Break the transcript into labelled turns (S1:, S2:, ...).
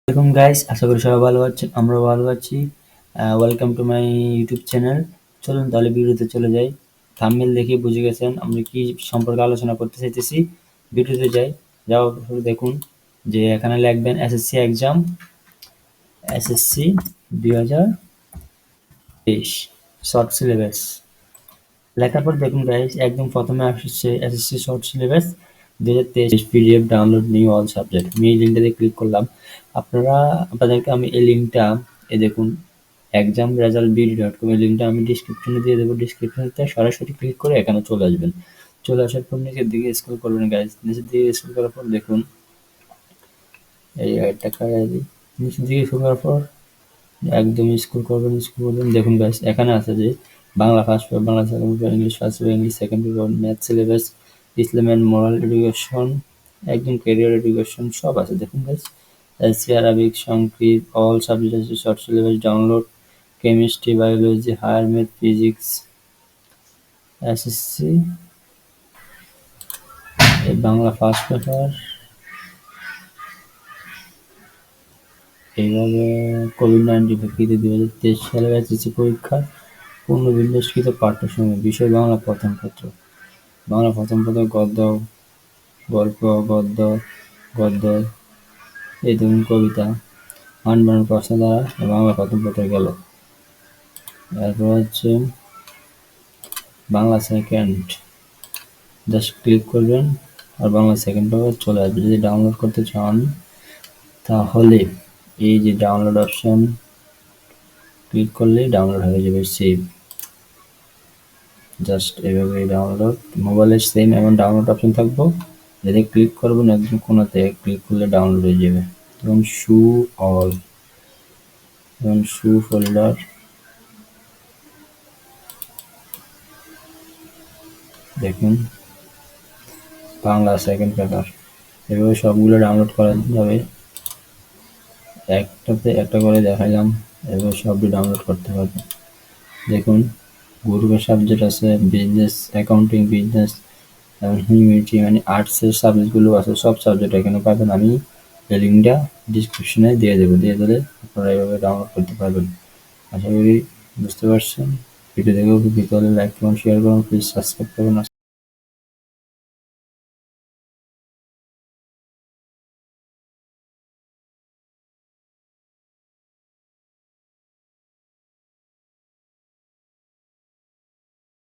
S1: আসসালামু গাইস, আশা করি সবাই ভালো আছেন। আমরা ভালো আছি। Welcome to my YouTube channel. চলুন তাহলে ভিডিওতে চলে যাই। থাম্বনেল দেখে বুঝে গেছেন আমরা কি সম্পর্কে আলোচনা করতে চাইতেছি। ভিডিওতে যাওয়ার পরে দেখুন যে এখানে লিখবেন SSC exam, SSC 2023 short syllabus. লেখার পর দেখুন গাইস, একদম প্রথমে আসছে SSC short syllabus 2023 PDF download new all subject. আমি এই লিঙ্কটাতে ক্লিক করলাম। আপনাদেরকে আমি এই লিঙ্কটা, এই দেখুন examresultbd.com, এই লিঙ্কটা আমি ডিসক্রিপশনে দিয়ে দেবো। ডিসক্রিপশনতে সরাসরি ক্লিক করে এখানে চলে আসবেন। চলে আসার পর নিচের দিকে স্ক্রল করবেন গাইস। নিচের দিকে স্ক্রল করার পর দেখুন এই নিচের দিকে স্ক্রল করার পর একদম স্ক্রল করবেন। দেখুন গাইস, এখানে আছে যে Bangla first paper, Bangla second paper, English first paper, English second paper, math syllabus, Islam and moral education, একদম ক্যারিয়ার এডুকেশন সব আছে। দেখুন guys, SC Arabic, Sanskrit, all subject আছে short syllabus download, chemistry, biology, higher math, physics, SSC, Bangla first paper. এইভাবে COVID প্রেক্ষিতে 2023 সালের SSC পরীক্ষার পুনর্বিন্যাসকৃত পাঠ্যসমূহ। বিষয় বাংলা প্রথম পত্র। বাংলা প্রথম পত্র গদ্য, গল্প, গদ্য, এই ধরুন কবিতা, মান প্রশ্ন দ্বারা বাংলা প্রথম পত্র গেল। এরপর হচ্ছে বাংলা সেকেন্ড, জাস্ট ক্লিক করবেন আর বাংলা সেকেন্ড পেপার চলে আসবে। যদি ডাউনলোড করতে চান তাহলে এই যে ডাউনলোড অপশন ক্লিক করলেই ডাউনলোড হয়ে যাবে। সেভ, জাস্ট এভাবে ডাউনলোড, মোবাইলের সেম এমন ডাউনলোড অপশন থাকবো, যদি ক্লিক করবেন একদম কোনাতে ক্লিক করলে ডাউনলোড হয়ে যাবে। যেমন শু অল, যেমন শু ফোল্ডার, দেখুন বাংলা সেকেন্ড পেপার। এভাবে সবগুলো ডাউনলোড করা যাবে। একটাতে একটা করে দেখাইলাম, এভাবে সবটি ডাউনলোড করতে হবে। দেখুন গ্রুপের সাবজেক্ট আছে বিজনেস, অ্যাকাউন্টিং, বিজনেস এবং হিউম্যানিটি, মানে আর্টসের সাবজেক্টগুলো আছে, সব সাবজেক্ট এখানে পাবেন। আমি এই লিঙ্কটা ডিসক্রিপশনে দিয়ে দেবো, দিয়ে দিলে আপনারা এইভাবে ডাউনলোড করতে পারবেন। আশা করি বুঝতে পারছেন। ভিডিও দেখে উপকৃত হলে লাইক করুন, শেয়ার করুন, প্লিজ সাবস্ক্রাইব করুন।